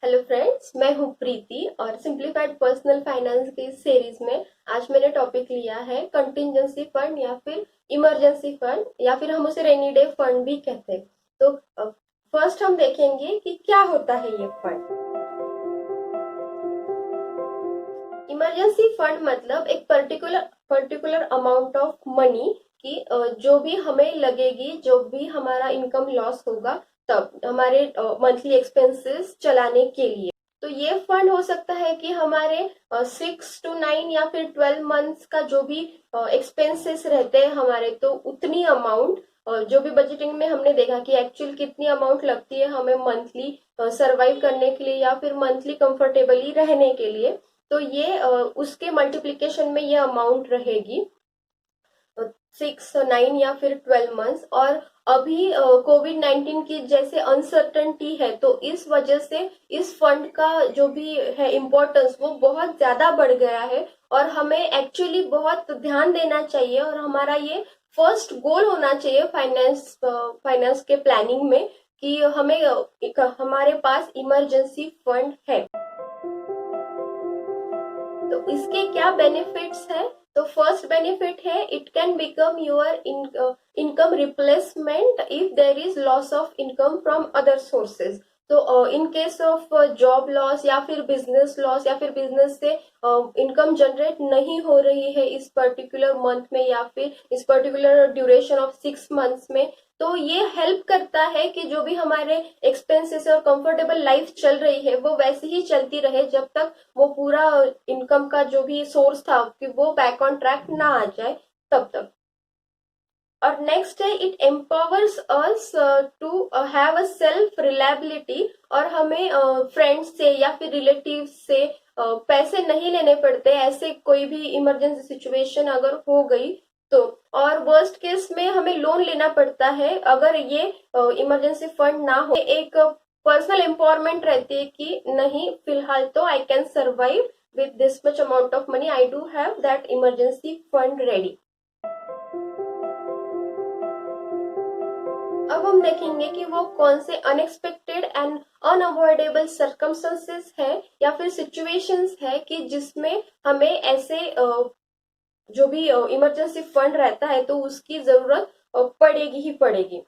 Hello friends, मैं हूँ प्रीति और सिंप्लीफाइड पर्सनल फाइनेंस की इस सीरीज में आज मैंने टॉपिक लिया है कंटिंजेंसी फंड या फिर इमरजेंसी फंड या फिर हम उसे रेनी डे फंड भी कहते हैं। तो फर्स्ट हम देखेंगे कि क्या होता है ये फंड। इमरजेंसी फंड मतलब एक पर्टिकुलर अमाउंट ऑफ मनी की जो भी हमें लगेगी, जो भी हमारा इनकम लॉस होगा तब हमारे मंथली एक्सपेंसेस चलाने के लिए। तो ये फंड हो सकता है कि हमारे 6 to 9 या फिर 12 मंथ्स का जो भी एक्सपेंसेस रहते हैं हमारे, तो उतनी अमाउंट जो भी बजटिंग में हमने देखा कि एक्चुअल कितनी अमाउंट लगती है हमें मंथली सरवाइव करने के लिए या फिर मंथली कंफर्टेबली रहने के लिए, तो ये उसके मल्टीप्लीकेशन में ये अमाउंट रहेगी 6, 9 या फिर 12 मंथ्स। और अभी कोविड-19 की जैसे अनसर्टनिटी है, तो इस वजह से इस फंड का जो भी है इम्पोर्टेंस वो बहुत ज्यादा बढ़ गया है और हमें एक्चुअली बहुत ध्यान देना चाहिए और हमारा ये फर्स्ट गोल होना चाहिए फाइनेंस के प्लानिंग में कि हमें हमारे पास इमरजेंसी फंड है। तो इसके क्या बेनिफिट्स है? तो फर्स्ट बेनिफिट है it can become your income replacement if there is loss of income from other sources. तो in case of job loss या फिर बिजनेस लॉस या फिर बिजनेस से इनकम जनरेट नहीं हो रही है इस पर्टिकुलर मंथ में या फिर इस पर्टिकुलर ड्यूरेशन ऑफ 6 मंथ्स में, तो ये हेल्प करता है कि जो भी हमारे एक्सपेंसेस और कंफर्टेबल लाइफ चल रही है वो वैसे ही चलती रहे जब तक वो पूरा इनकम का जो भी सोर्स था कि वो बैक ऑन ट्रैक ना आ जाए तब तक। और नेक्स्ट है it empowers us to have a self reliability, और हमें फ्रेंड्स से या फिर रिलेटिव से पैसे नहीं लेने पड़ते ऐसे कोई भी इमरजेंसी सिचुएशन अगर हो गई तो। और वर्स्ट केस में हमें लोन लेना पड़ता है अगर ये इमरजेंसी फंड ना हो। एक पर्सनल एम्पावरमेंट रहती है कि नहीं, फिलहाल तो I can survive with this much amount of money, I do have that emergency fund ready. अब हम देखेंगे कि वो कौन से अनएक्सपेक्टेड एंड अनअवॉइडेबल सर्कमस्टेंसेस है या फिर सिचुएशंस है कि जिसमें हमें ऐसे जो भी इमरजेंसी फंड रहता है तो उसकी जरूरत पड़ेगी ही पड़ेगी।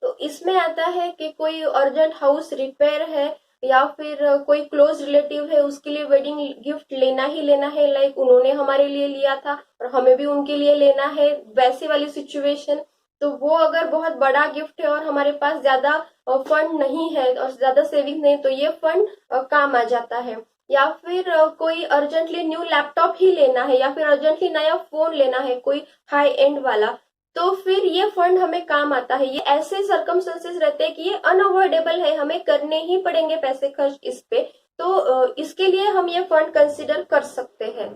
तो इसमें आता है कि कोई अर्जेंट हाउस रिपेयर है या फिर कोई क्लोज रिलेटिव है, उसके लिए वेडिंग गिफ्ट लेना ही लेना है, लाइक उन्होंने हमारे लिए लिया था और हमें भी उनके लिए लेना है, वैसी वाली सिचुएशन। तो वो अगर बहुत बड़ा गिफ्ट है और हमारे पास ज्यादा फंड नहीं है और ज्यादा सेविंग नहीं, तो ये फंड काम आ जाता है। या फिर कोई अर्जेंटली न्यू लैपटॉप ही लेना है या फिर अर्जेंटली नया फोन लेना है कोई हाई एंड वाला, तो फिर ये फंड हमें काम आता है। ये ऐसे सर्कमस्टेंसेस रहते हैं कि ये अनअवॉइडेबल है, हमें करने ही पड़ेंगे पैसे खर्च इस पे, तो इसके लिए हम ये फंड कंसिडर कर सकते हैं।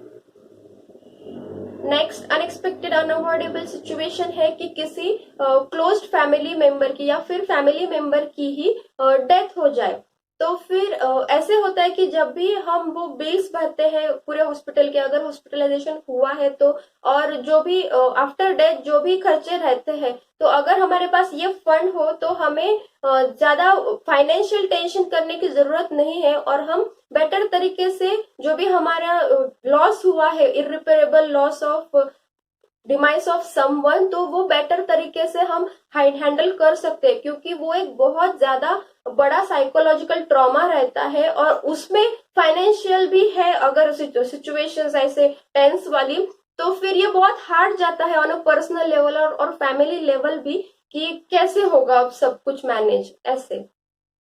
नेक्स्ट अनएक्सपेक्टेड अनअवॉइडेबल सिचुएशन है कि किसी क्लोज्ड फैमिली मेंबर की या फिर फैमिली मेंबर की ही डेथ हो जाए। तो फिर ऐसे होता है कि जब भी हम वो बिल्स भरते हैं पूरे हॉस्पिटल के, अगर हॉस्पिटलाइजेशन हुआ है तो, और जो भी आफ्टर डेथ जो भी खर्चे रहते हैं, तो अगर हमारे पास ये फंड हो तो हमें ज्यादा फाइनेंशियल टेंशन करने की जरूरत नहीं है और हम बेटर तरीके से जो भी हमारा लॉस हुआ है, irreparable loss of demise of someone, तो वो बेटर तरीके से हम हैंडल कर सकते हैं, क्योंकि वो एक बहुत ज्यादा बड़ा साइकोलॉजिकल ट्रॉमा रहता है और उसमें फाइनेंशियल भी है। अगर सिचुएशंस ऐसे टेंस वाली, तो फिर ये बहुत हार्ड जाता है ऑन अ पर्सनल लेवल और फैमिली लेवल भी कि कैसे होगा अब सब कुछ मैनेज ऐसे।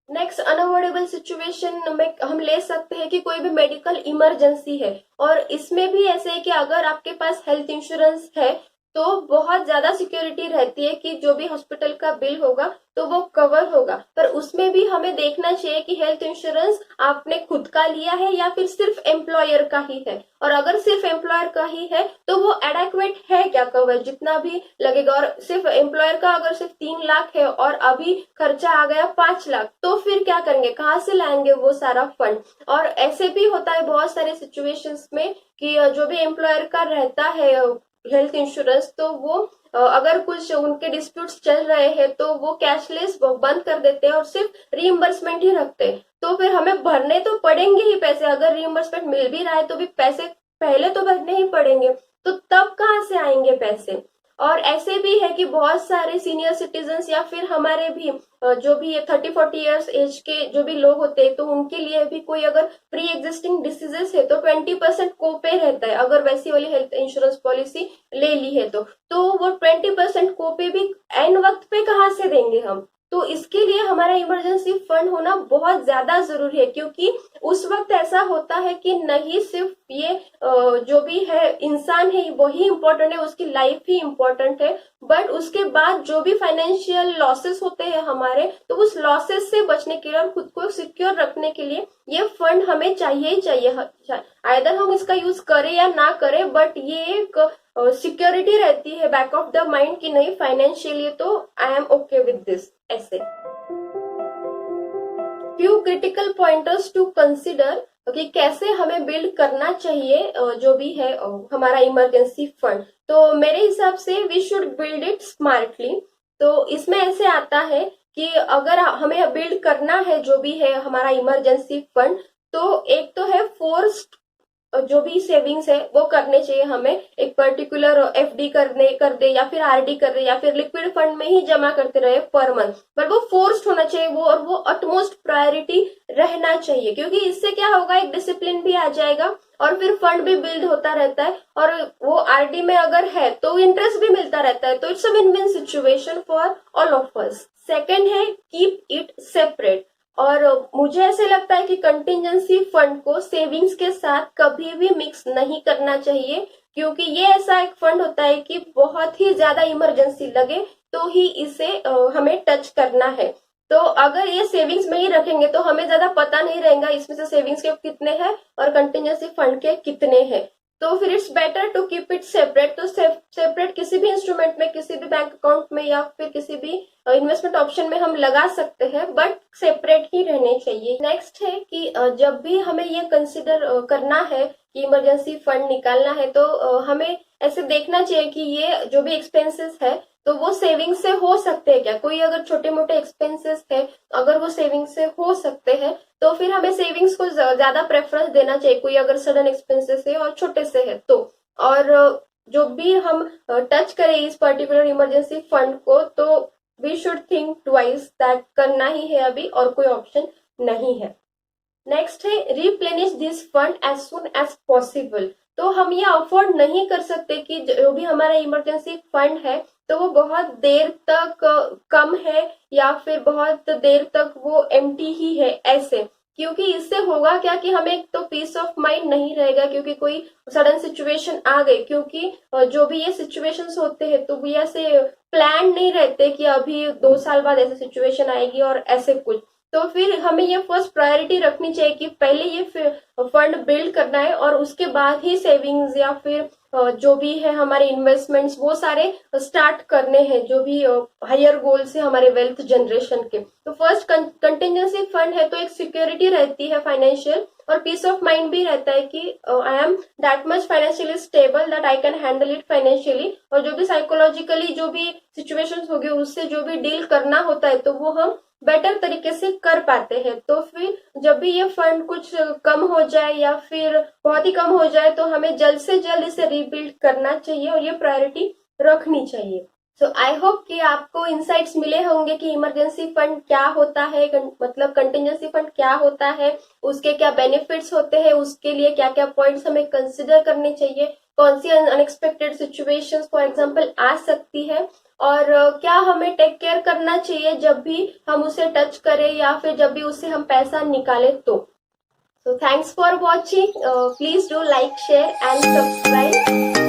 नेक्स्ट अनअवॉइडेबल सिचुएशन में हम ले सकते हैं कि कोई भी मेडिकल इमरजेंसी है, और इसमें भी ऐसे है कि अगर आपके पास हेल्थ इंश्योरेंस है तो बहुत ज्यादा सिक्योरिटी रहती है कि जो भी हॉस्पिटल का बिल होगा तो वो कवर होगा, पर उसमें भी हमें देखना चाहिए कि हेल्थ इंश्योरेंस आपने खुद का लिया है या फिर सिर्फ एम्प्लॉयर का ही है, और अगर सिर्फ एम्प्लॉयर का ही है तो वो एडेक्वेट है क्या कवर जितना भी लगेगा। और सिर्फ एम्प्लॉयर का अगर सिर्फ 3 लाख है और अभी खर्चा आ गया 5 लाख, तो फिर क्या करेंगे, कहाँ से लाएंगे वो सारा फंड। और ऐसे भी होता है बहुत सारे सिचुएशंस में कि जो भी एम्प्लॉयर का रहता है हेल्थ इंश्योरेंस, तो वो अगर कुछ उनके डिस्प्यूट्स चल रहे हैं तो वो कैशलेस बंद कर देते हैं और सिर्फ रीइंबर्समेंट ही रखते हैं। तो फिर हमें भरने तो पड़ेंगे ही पैसे, अगर रीइंबर्समेंट मिल भी रहा है तो भी पैसे पहले तो भरने ही पड़ेंगे, तो तब कहाँ से आएंगे पैसे। और ऐसे भी है कि बहुत सारे सीनियर सिटीजन्स या फिर हमारे भी जो भी 30-40 ईयर्स एज के जो भी लोग होते हैं, तो उनके लिए भी कोई अगर प्री एग्जिस्टिंग डिसीजेस है तो 20% कोपे रहता है, अगर वैसी वाली हेल्थ इंश्योरेंस पॉलिसी ले ली है तो वो 20% कोपे भी एन वक्त पे कहाँ से देंगे हम। तो इसके लिए हमारा इमरजेंसी फंड होना बहुत ज्यादा जरूरी है, क्योंकि उस वक्त ऐसा होता है कि नहीं सिर्फ ये जो भी है इंसान है वही इम्पोर्टेंट है, उसकी लाइफ ही इम्पोर्टेंट है, बट उसके बाद जो भी फाइनेंशियल लॉसेस होते हैं हमारे, तो उस लॉसेस से बचने के लिए और खुद को सिक्योर रखने के लिए ये फंड हमें चाहिए ही चाहिए। आइदर हम इसका यूज करें या ना करें, बट ये एक सिक्योरिटी रहती है बैक ऑफ द माइंड कि नहीं फाइनेंशियली तो I am okay with this. ऐसे few critical pointers to consider कि कैसे हमें बिल्ड करना चाहिए जो भी है हमारा इमरजेंसी फंड। तो मेरे हिसाब से we should build it smartly. तो इसमें ऐसे आता है कि अगर हमें बिल्ड करना है जो भी है हमारा इमरजेंसी फंड, तो एक तो है फोर्स्ड जो भी सेविंग्स है वो करने चाहिए हमें, एक पर्टिकुलर एफडी कर दे या फिर आरडी कर दे या फिर लिक्विड फंड में ही जमा करते रहे पर मंथ, बट वो फोर्स्ड होना चाहिए वो, और वो अटमोस्ट प्रायोरिटी रहना चाहिए, क्योंकि इससे क्या होगा एक डिसिप्लिन भी आ जाएगा और फिर फंड भी बिल्ड होता रहता है, और वो आरडी में अगर है तो इंटरेस्ट भी मिलता रहता है, तो it's a win win situation for all of us. Second है कीप इट सेपरेट। और मुझे ऐसे लगता है कि कंटिजेंसी फंड को सेविंग्स के साथ कभी भी मिक्स नहीं करना चाहिए, क्योंकि ये ऐसा एक फंड होता है कि बहुत ही ज्यादा इमरजेंसी लगे तो ही इसे हमें टच करना है। तो अगर ये सेविंग्स में ही रखेंगे तो हमें ज्यादा पता नहीं रहेगा इसमें से सेविंग्स के कितने हैं और कंटिजेंसी फंड के कितने हैं, तो फिर it's better to keep it separate. तो सेपरेट किसी भी इंस्ट्रूमेंट में, किसी भी बैंक अकाउंट में या फिर किसी भी इन्वेस्टमेंट ऑप्शन में हम लगा सकते हैं, बट सेपरेट ही रहने चाहिए। नेक्स्ट है कि जब भी हमें ये कंसिडर करना है कि इमरजेंसी फंड निकालना है, तो हमें ऐसे देखना चाहिए कि ये जो भी एक्सपेंसेस है तो वो सेविंग से हो सकते हैं क्या। कोई अगर छोटे मोटे एक्सपेंसेस है अगर वो सेविंग से हो सकते हैं तो फिर हमें सेविंग्स को ज्यादा प्रेफरेंस देना चाहिए, कोई अगर सडन एक्सपेंसेस है और छोटे से है तो। और जो भी हम टच करें इस पर्टिकुलर इमरजेंसी फंड को, तो we should think twice that करना ही है अभी और कोई ऑप्शन नहीं है। नेक्स्ट है replenish this fund as soon as possible. तो हम ये अफोर्ड नहीं कर सकते कि जो भी हमारा इमरजेंसी फंड है तो वो बहुत देर तक कम है या फिर बहुत देर तक वो एम्प्टी ही है ऐसे, क्योंकि इससे होगा क्या कि हमें एक तो पीस ऑफ माइंड नहीं रहेगा, क्योंकि कोई सडन सिचुएशन आ गई, क्योंकि जो भी ये सिचुएशंस होते हैं तो भी ऐसे प्लान नहीं रहते कि अभी 2 साल बाद ऐसी सिचुएशन आएगी और ऐसे कुछ। तो फिर हमें ये फर्स्ट प्रायोरिटी रखनी चाहिए कि पहले ये फंड बिल्ड करना है और उसके बाद ही सेविंग्स या फिर जो भी है हमारे इन्वेस्टमेंट्स वो सारे स्टार्ट करने हैं, जो भी हायर गोल्स है हमारे वेल्थ जनरेशन के। तो फर्स्ट कंटिजेंसी फंड है तो एक सिक्योरिटी रहती है फाइनेंशियल, और पीस ऑफ माइंड भी रहता है कि I am that much financially stable that I can handle it financially, और जो भी साइकोलॉजिकली जो भी सिचुएशंस होगी उससे जो भी डील करना होता है तो वो हम बेटर तरीके से कर पाते हैं। तो फिर जब भी ये फंड कुछ कम हो जाए या फिर बहुत ही कम हो जाए तो हमें जल्द से जल्द इसे रीबिल्ड करना चाहिए और ये प्रायोरिटी रखनी चाहिए। सो आई होप कि आपको इंसाइट्स मिले होंगे कि इमरजेंसी फंड क्या होता है, मतलब कंटिजेंसी फंड क्या होता है, उसके क्या बेनिफिट्स होते हैं, उसके लिए क्या क्या पॉइंट्स हमें कंसिडर करने चाहिए, कौन सी अनएक्सपेक्टेड सिचुएशंस फॉर एग्जांपल आ सकती है, और क्या हमें टेक केयर करना चाहिए जब भी हम उसे टच करें या फिर जब भी उससे हम पैसा निकालें तो। So thanks for watching. Please do like, share and subscribe.